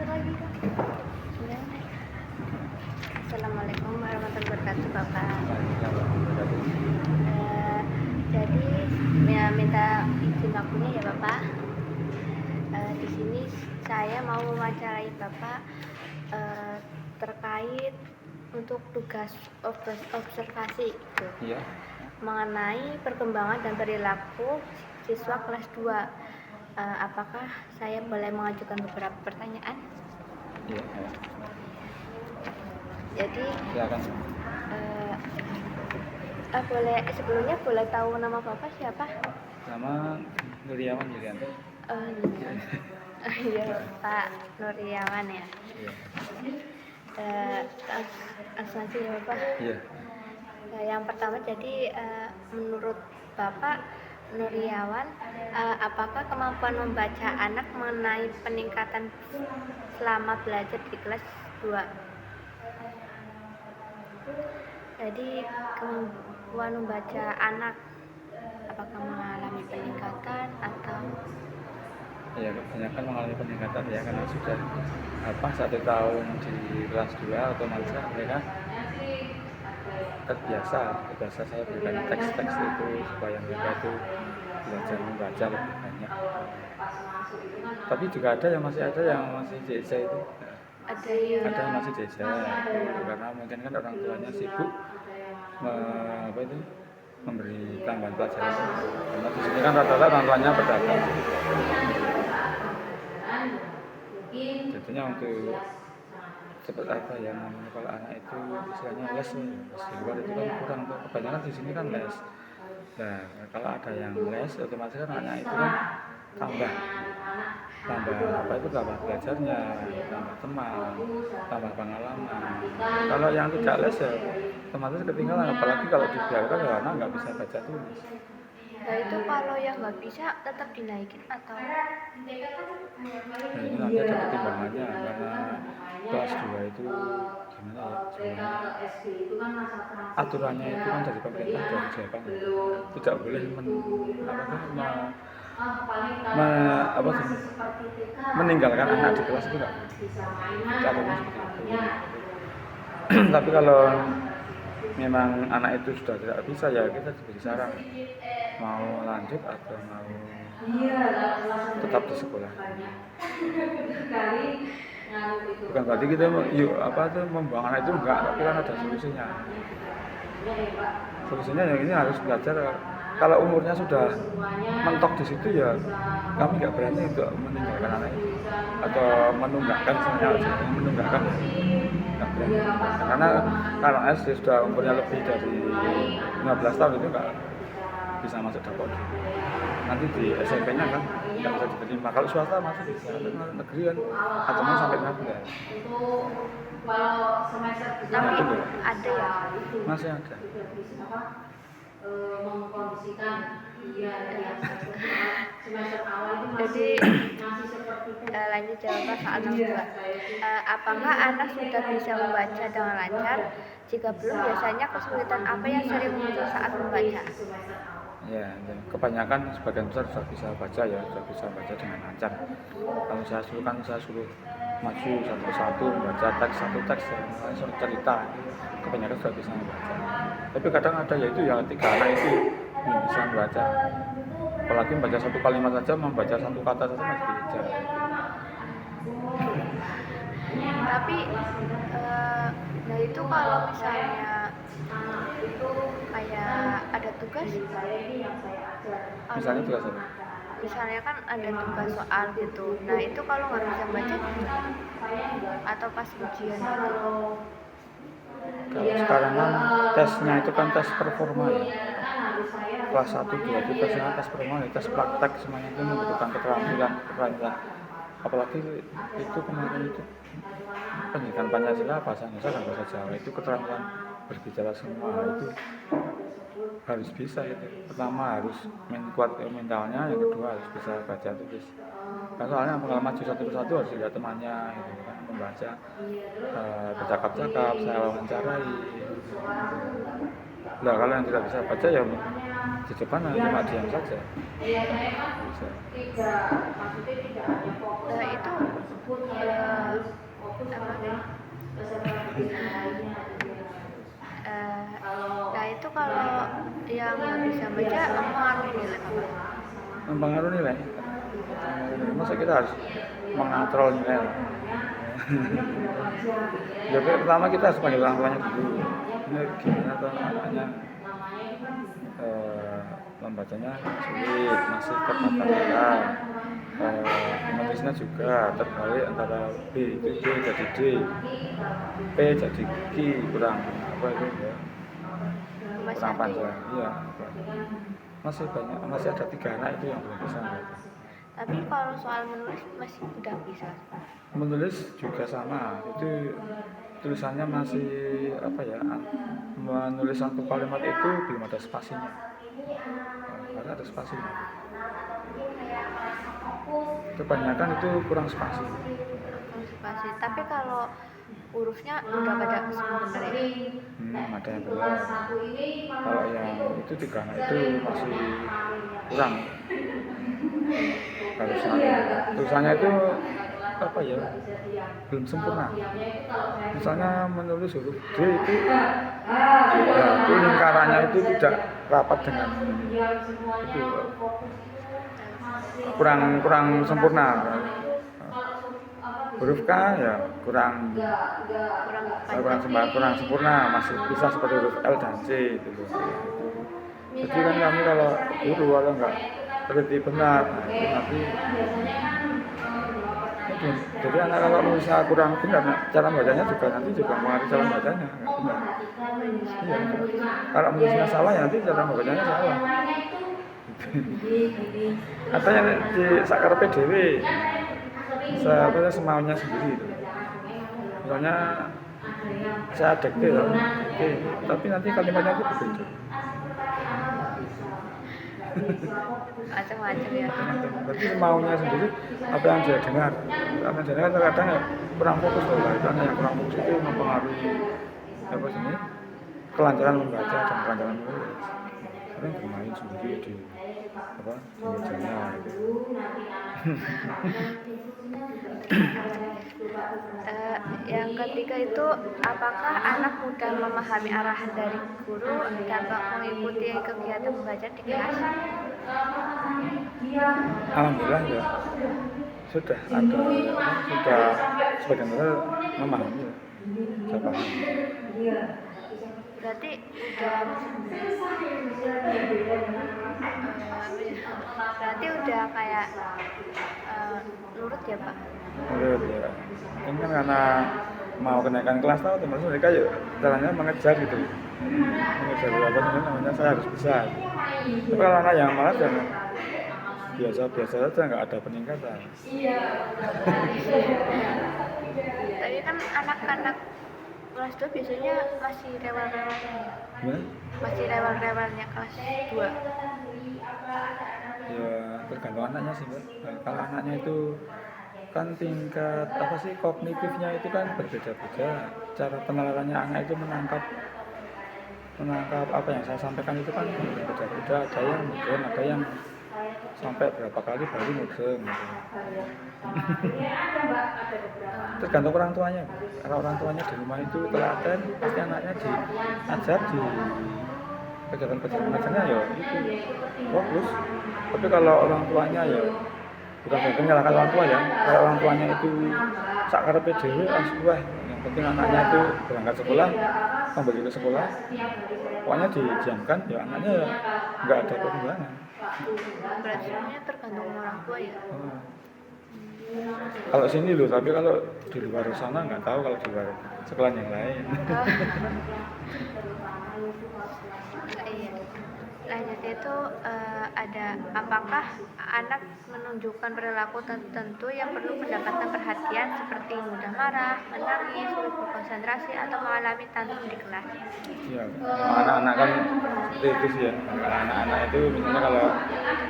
lagi kan. Assalamualaikum warahmatullahi wabarakatuh, Bapak. Jadi ya, minta izin waktunya ya, Bapak. Di sini saya mau mewawancarai Bapak terkait untuk tugas observasi gitu. Iya. Mengenai perkembangan dan perilaku siswa kelas 2. Apakah saya boleh mengajukan beberapa pertanyaan? Iya. Jadi Silakan. sebelumnya boleh tahu nama Bapak siapa? Nama Nuriawan Yulianto. Iya, Pak Nuriawan ya. Iya. Langsung aja ya, Bapak. Iya. Yang pertama, jadi menurut Bapak Nuriawan, apakah kemampuan membaca anak mengenai peningkatan selama belajar di kelas 2? Jadi kemampuan membaca anak apakah mengalami peningkatan atau? Ya, kebanyakan mengalami peningkatan ya, karena sudah 1 tahun di kelas 2 otomatis mereka terbiasa saya berikan teks-teks itu supaya mereka itu belajar membaca lebih banyak. Tapi juga ada yang masih JJ itu. Ada yang masih JJ gitu, karena mungkin kan orang tuanya sibuk memberi tambahan pelajaran. Karena di sini kan rata-rata orang tuanya pedagang. Jadinya untuk seperti apa ya namanya, kalau anak itu istilahnya les di luar itu kan kurang tuh. Kebanyakan di sini kan les. Nah, kalau ada yang les otomatis kan anak itu kan tambah belajarnya, tambah teman, tambah pengalaman. Kalau yang tidak les ya otomatis ketinggalan, apalagi kalau dibiarkan ya anak nggak bisa baca tulis. Nah, itu kalau yang nggak bisa tetap dinaikin atau? Nah, ini nanti ada pertimbangannya, karena kelas 2 itu gimana ya, aturannya itu kan dari pemerintah dari Jepang tidak boleh meninggalkan anak di kelas itu nggak boleh. Caranya seperti itu. Tapi kalau memang anak itu sudah tidak bisa, ya kita diberi saran mau lanjut atau mau tetap di sekolah. Bukan berarti kita membuang anak itu enggak, tapi kan ada solusinya. Solusinya yang ini harus belajar. Kalau umurnya sudah mentok di situ ya kami nggak berani untuk meninggalkan anak itu atau menunggakkan sebenarnya menunggakkan nggak berani, karena SD sudah umurnya lebih dari 15 tahun itu nggak bisa masuk dapur. Nanti di SMP-nya kan nggak bisa diterima. Kalau swasta masih bisa, negeri kan atau mau sampai 16. Tapi ada ya? Masih ada. Jadi lanjut jawaban soal nomor 2. Apakah anak sudah bisa membaca dengan lancar? Jika belum, biasanya kesulitan apa yang sering muncul saat membaca? Ya, kebanyakan sebagian besar sudah bisa baca dengan lancar. Kalau saya suruh maju satu persatu membaca satu teks langsung cerita, kebanyakan sudah bisa membaca. Tapi kadang ada yaitu yang 3 anak itu belum bisa membaca, apalagi membaca 1 kalimat saja, membaca 1 kata saja masih bisa. Tapi nah itu kalau misalnya itu kayak ada tugas, Misalnya tugas apa? Misalnya kan ada tugas soal gitu. Nah itu kalau nggak bisa baca atau pas ujian gitu. Kalau sekarang kan tesnya itu kan tes performa ya. Kelas 1, 2 itu tesnya tes performa, tes praktek, semuanya itu membutuhkan keterampilan. Apalagi itu kemarin itu pendidikan Pancasila, bahasa Indonesia dan bahasa Jawa itu keterampilan berbicara semua itu harus bisa itu. Pertama harus kuat mentalnya, yang kedua harus bisa baca tulis. Kan soalnya kalau maju satu persatu harus lihat temannya gitu kan, membaca, bercakap-cakap, saya wawancarai. Nah, kalau yang tidak bisa baca ya di depan cuma diam saja. Bisa. Nah itu Nah itu kalau yang nggak bisa baca mempengaruhi nilai apa? Mempengaruhi nilai. Masa kita harus mengontrol nilai? Jadi pertama kita harus panggil orang tuanya dulu. Ini gimana tuh anaknya membacanya sulit, masih terkata-kata, menulisnya juga terbalik antara B itu D jadi D, P jadi Q, kurang apa itu ya, kurang panjang. Iya, masih banyak, masih ada 3 anak itu yang belum bisa membaca. Tapi kalau soal menulis masih udah bisa. Menulis juga sama, itu tulisannya masih apa ya, menulis satu kalimat itu belum ada spasinya, karena ada spasinya. Kebanyakan itu kurang spasi. Tapi kalau hurufnya udah pada benar ya? Ada yang benar. Kalau yang itu 3 anak itu masih kurang. Harusnya tulisannya itu apa ya, belum sempurna. Misalnya menulis huruf D itu ya, itu lingkarannya itu tidak rapat dengan itu, kurang sempurna. Huruf K ya kurang sempurna, masih bisa seperti huruf L dan C gitu. Jadi kan kami kalau guru kalau nggak teliti benar, itu nanti jadi anak kalau nulisnya kurang benar, cara bacanya juga nanti juga mengaruhi cara bacanya nggak benar. Iya. Kalau nulisnya salah ya nanti cara bacanya salah. Atau yang di sakar PDW, semaunya sendiri. Misalnya saya dekte, tapi nanti kalimatnya itu berbeda. Macam-macam ya. Berarti maunya sendiri apa yang dia dengar. Apa yang dia dengar terkadang ya kurang fokus loh. Karena yang kurang fokus itu mempengaruhi apa sini kelancaran membaca dan kelancaran menulis. Karena bermain sendiri di mejanya gitu. Yang ketiga itu, apakah anak mudah memahami arahan dari guru dapat mengikuti kegiatan belajar di kelas? Alhamdulillah ya, sudah sebagian besar memahami, saya paham. Berarti udah kayak nurut ya Pak? Nurut ya. Ini kan karena mau kenaikan kelas tahu teman mereka ya caranya mengejar gitu. Mengejar apa namanya, saya harus bisa. Tapi kalau anak yang malas dan biasa-biasa saja nggak ada peningkatan. Tapi kan anak-anak kelas 2 biasanya masih rewel-rewelnya ya? Masih rewel-rewelnya kelas 2. Ya tergantung anaknya sih Mbak. Nah, kalau anaknya itu kan tingkat apa sih kognitifnya itu kan berbeda-beda. Cara penalarannya anak itu menangkap apa yang saya sampaikan itu kan berbeda-beda. Ada yang mudeng, ada yang sampai berapa kali baru mudeng gitu. Tergantung orang tuanya. Kalau orang tuanya di rumah itu telaten, pasti anaknya diajar di kegiatan-kegiatan ajarnya ya itu fokus. Tapi kalau orang tuanya ya bukan berarti menyalahkan orang tua ya. Kalau orang tuanya itu sakarepe dhewe wah, yang penting anaknya itu berangkat sekolah, kembali ke sekolah, pokoknya didiamkan ya anaknya ya nggak ada perkembangan. Berarti sebenarnya tergantung orang tua ya. Kalau sini loh, tapi kalau di luar sana nggak tahu kalau di luar sekolah yang lain. Iya. Lanjut itu ada, apakah anak menunjukkan perilaku tertentu yang perlu mendapatkan perhatian seperti mudah marah, menangis, sulit berkonsentrasi atau mengalami tantrum di kelas? Iya, anak-anak kan itu sih ya. Anak-anak itu misalnya kalau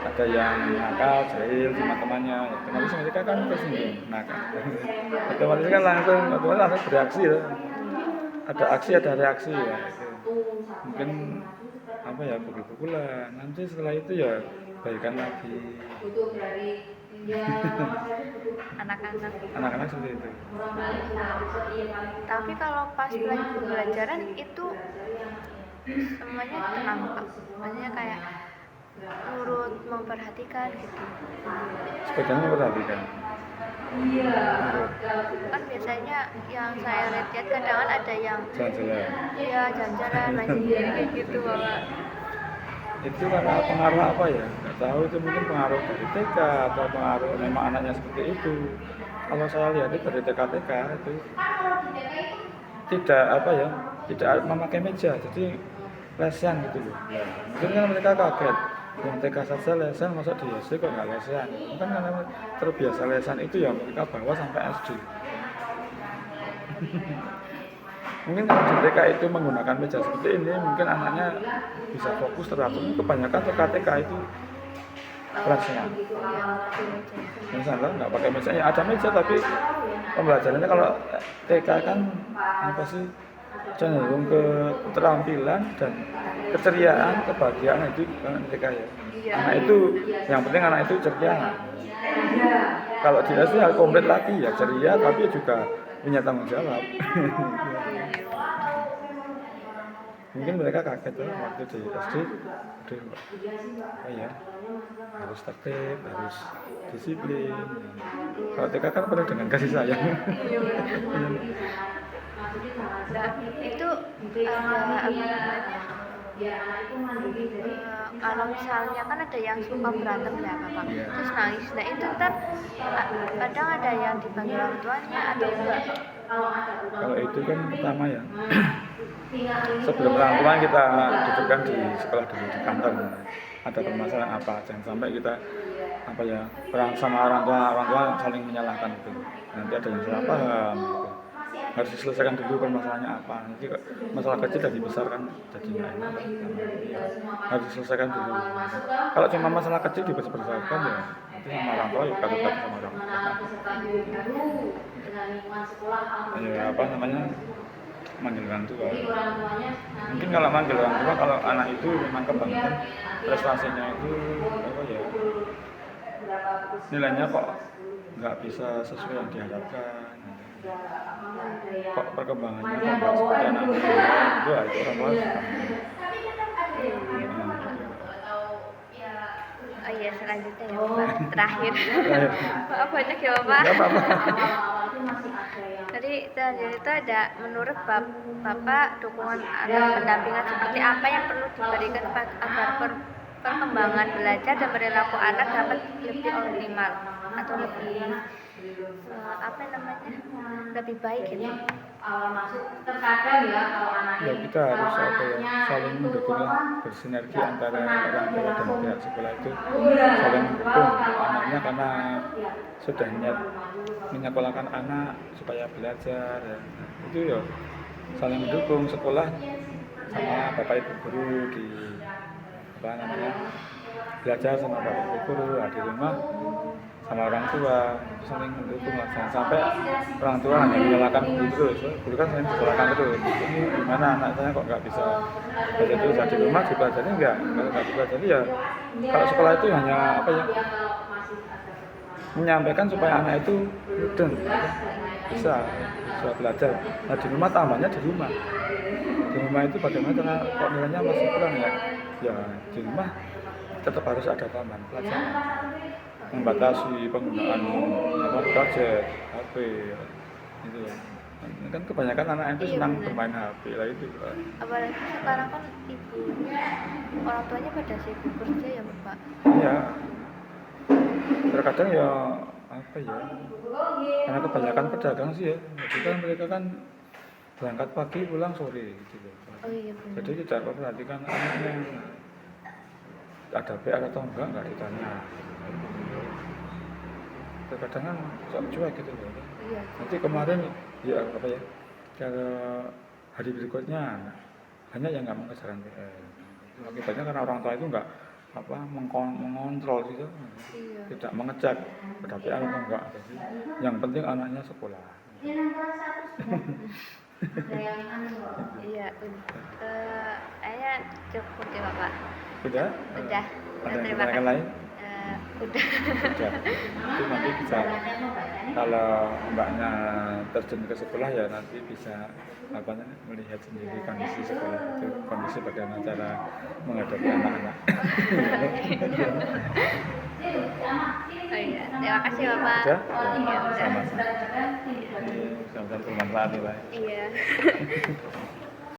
ada yang nakal, jahil sama temannya, otomatis mereka kan tersinggung, nakal. Otomatis kan langsung bereaksi ya. Ada aksi, ada reaksi ya. Mungkin apa ya, pukul-pukulan. Nanti setelah itu ya baikan lagi. anak-anak. Anak-anak seperti itu. Tapi kalau pas lagi pembelajaran itu semuanya tenang Pak, maksudnya kayak nurut, memperhatikan gitu. Sepedanya memperhatikan. Nurut. Kan biasanya yang saya lihat kadang ada yang Jalan-jalan. ya jalan-jalan main sendiri kayak gitu Bapak. Itu karena pengaruh apa ya? Nggak tahu, itu mungkin pengaruh dari TK atau pengaruh memang anaknya seperti itu. Kalau saya lihat itu dari TK-TK itu tidak apa ya, tidak memakai meja, jadi lesehan gitu loh. Mungkin kan mereka kaget, yang TK saja lesehan, masa di SD kok nggak lesehan? Mungkin karena terbiasa lesehan itu ya mereka bawa sampai SD. Mungkin kalau di TK itu menggunakan meja seperti ini, mungkin anaknya bisa fokus teratur. Kebanyakan TK-TK itu kelasnya. Misalnya nggak pakai meja, ya ada meja tapi pembelajarannya kalau TK kan apa sih, cenderung ke keterampilan dan keceriaan, kebahagiaan itu TK ya. Anak itu yang penting anak itu ceria. Kalau di SD ya komplit lagi ya, ceria tapi juga punya tanggung jawab. Mungkin mereka kaget ya waktu di SD, oh ya harus tertib, harus disiplin. Kalau TK kan penuh dengan kasih sayang. Nah, itu ada apa namanya? Kalau misalnya kan ada yang suka berantem ya Bapak, terus nangis. Nah itu ntar kadang ada yang dipanggil orang tuanya atau enggak? Kalau itu kan pertama ya, sebelum orang tua kita dudukkan di sekolah dulu, di kantor. Ada permasalahan apa, jangan sampai kita apa ya, sama orang tua saling menyalahkan gitu. Nanti ada yang salah paham gitu. Harus diselesaikan dulu permasalahannya apa. Nanti masalah kecil dan dibesarkan jadi nggak enak. Harus diselesaikan dulu. Kalau cuma masalah kecil dibesar-besarkan ya nanti sama orang tua ya kata-kata sama orang tua. Ya apa namanya, manggil orang tua. Mungkin kalau manggil orang tua, kalau anak itu memang kebangetan prestasinya itu apa ya, nilainya kok nggak bisa sesuai yang diharapkan, kok perkembangannya kok nggak seperti anak itu orang tua Oh iya, selanjutnya ya Bapak, terakhir. Maaf banyak ya Bapak. Tadi selanjutnya itu ada menurut Bapak dukungan atau pendampingan seperti apa yang perlu diberikan agar perkembangan belajar dan perilaku anak dapat lebih optimal atau lebih apa namanya, lebih baik gitu. Ya kita harus apa ya, saling mendukung lah, bersinergi antara orang tua dan pihak sekolah itu saling mendukung anaknya karena sudah niat menyekolahkan anak supaya belajar ya. Itu ya saling mendukung sekolah sama bapak ibu guru di apa namanya, belajar sama bapak ibu guru, di rumah sama orang tua saling mendukung lah. Jangan sampai orang tua hanya menyalahkan guru terus, guru kan sering disalahkan terus, ini gimana anak saya kok nggak bisa belajar terus, di rumah dipelajari enggak, kalau nggak dipelajari ya, kalau sekolah itu hanya apa ya, menyampaikan supaya anak itu mudeng bisa belajar. Nah di rumah tambahnya di rumah itu bagaimana karena kok nilainya masih kurang ya di rumah tetap harus ada tambahan pelajaran, membatasi penggunaan gadget, HP itu ya. Kan kebanyakan anak itu senang bermain HP lah itu. Apalagi sekarang kan orang tuanya pada sibuk kerja ya Bapak. Iya. Terkadang ya apa ya, karena kebanyakan pedagang sih ya, jadi kan mereka kan berangkat pagi pulang sore gitu. Oh iya benar. Jadi tidak memperhatikan anaknya ada PR atau enggak ditanya. Terkadang kan sok cuek gitu loh. Iya. Nanti kemarin ya apa ya, kalau hari berikutnya banyak yang nggak mengejarkan PR. Akibatnya karena orang tua itu nggak apa mengontrol gitu, tidak mengecek ada PR atau enggak. Jadi yang penting anaknya sekolah. Iya, kayaknya cukup ya Bapak. Udah? Udah. Ada Terima yang kasih. lain? udah. Udah. Itu nanti bisa, kalau mbaknya terjun ke sekolah ya nanti bisa melihat sendiri kondisi sekolah itu, kondisi bagaimana cara menghadapi anak-anak. Oh iya, terima kasih Bapak. Udah? Iya, udah. Sama-sama. Sama-sama bermanfaat nih, Pak. Iya.